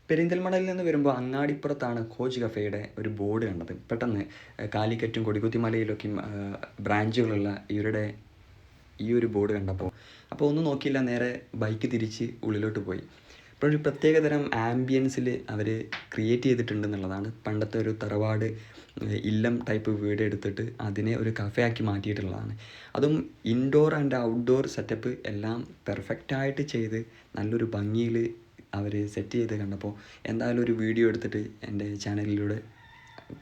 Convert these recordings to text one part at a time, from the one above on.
പെരിന്തൽമണ്ണയിൽ നിന്ന് വരുമ്പോൾ അങ്ങാടിപ്പുറത്താണ് കോച്ച് കഫേയുടെ ഒരു ബോർഡ് കണ്ടത്. പെട്ടെന്ന് കാലിക്കറ്റും കൊടികുത്തിമലയിലൊക്കെയും ബ്രാഞ്ചുകളുള്ള ഇവരുടെ ഈ ഒരു ബോർഡ് കണ്ടപ്പോൾ ഒന്നും നോക്കിയില്ല, നേരെ ബൈക്ക് തിരിച്ച് ഉള്ളിലോട്ട് പോയി. ഇപ്പോൾ ഒരു പ്രത്യേകതരം ആംബിയൻസിൽ അവർ ക്രിയേറ്റ് ചെയ്തിട്ടുണ്ടെന്നുള്ളതാണ്. പണ്ടത്തെ ഒരു തറവാട് ഇല്ലം ടൈപ്പ് വീട് എടുത്തിട്ട് അതിനെ ഒരു കഫേ ആക്കി മാറ്റിയിട്ടുള്ളതാണ്. അതും ഇൻഡോർ ആൻഡ് ഔട്ട്ഡോർ സെറ്റപ്പ് എല്ലാം പെർഫെക്റ്റായിട്ട് ചെയ്ത് നല്ലൊരു ഭംഗിയിൽ അവർ സെറ്റ് ചെയ്ത് കണ്ടപ്പോൾ എന്തായാലും ഒരു വീഡിയോ എടുത്തിട്ട് എൻ്റെ ചാനലിലൂടെ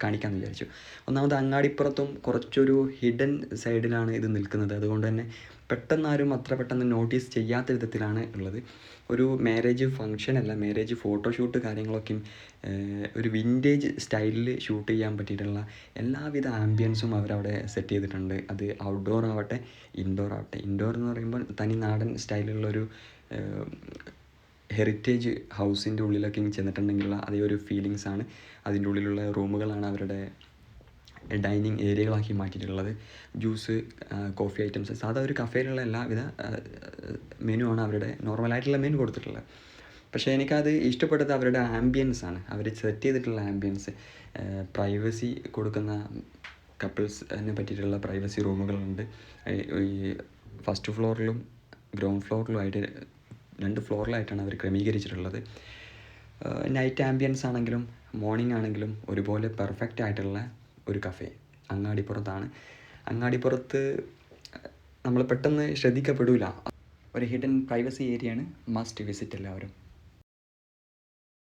കാണിക്കാമെന്ന് വിചാരിച്ചു. ഒന്നാമത് അങ്ങാടിപ്പുറത്തും കുറച്ചൊരു ഹിഡൻ സൈഡിലാണ് ഇത് നിൽക്കുന്നത്. അതുകൊണ്ട് തന്നെ പെട്ടെന്നാരും അത്ര പെട്ടെന്ന് നോട്ടീസ് ചെയ്യാത്ത വിധത്തിലാണ് ഉള്ളത്. ഒരു മാരേജ് ഫങ്ഷനല്ല, മാരേജ് ഫോട്ടോഷൂട്ട് കാര്യങ്ങളൊക്കെയും ഒരു വിൻറ്റേജ് സ്റ്റൈലിൽ ഷൂട്ട് ചെയ്യാൻ പറ്റിയിട്ടുള്ള എല്ലാവിധ ആംബിയൻസും അവരവിടെ സെറ്റ് ചെയ്തിട്ടുണ്ട്. അത് ഔട്ട്ഡോർ ആവട്ടെ ഇൻഡോർ ആവട്ടെ. ഇൻഡോർ എന്ന് പറയുമ്പോൾ തനി നാടൻ സ്റ്റൈലിലുള്ളൊരു ഹെറിറ്റേജ് ഹൗസിൻ്റെ ഉള്ളിലൊക്കെ ചെന്നിട്ടുണ്ടെങ്കിലുള്ള അതേ ഒരു ഫീലിങ്സാണ്. അതിൻ്റെ ഉള്ളിലുള്ള റൂമുകളാണ് അവരുടെ ഡൈനിങ് ഏരിയകളാക്കി മാറ്റിയിട്ടുള്ളത്. ജ്യൂസ്, കോഫി ഐറ്റംസ്, സാധാ ഒരു കഫേയിലുള്ള എല്ലാവിധ മെനു ആണ് അവരുടെ നോർമലായിട്ടുള്ള മെനു കൊടുത്തിട്ടുള്ളത്. പക്ഷേ എനിക്കത് ഇഷ്ടപ്പെട്ടത് അവരുടെ ആംബിയൻസാണ്. അവർ സെറ്റ് ചെയ്തിട്ടുള്ള ആംബിയൻസ്, പ്രൈവസി കൊടുക്കുന്ന കപ്പിൾസിനെ പറ്റിയിട്ടുള്ള പ്രൈവസി റൂമുകളുണ്ട്. ഈ ഫസ്റ്റ് ഫ്ലോറിലും ഗ്രൗണ്ട് ഫ്ലോറിലുമായിട്ട് 2 ഫ്ലോറിലായിട്ടാണ് അവർ ക്രമീകരിച്ചിട്ടുള്ളത്. നൈറ്റ് ആംബിയൻസ് ആണെങ്കിലും മോർണിംഗ് ആണെങ്കിലും ഒരുപോലെ പെർഫെക്റ്റ് ആയിട്ടുള്ള ഒരു കഫേ അങ്ങാടിപ്പുറത്താണ്. അങ്ങാടിപ്പുറത്ത് നമ്മൾ പെട്ടെന്ന് ശ്രദ്ധിക്കപ്പെടില്ല. ഒരു ഹിഡൻ പ്രൈവസി ഏരിയയാണ്. മസ്റ്റ് വിസിറ്റ് എല്ലാവരും.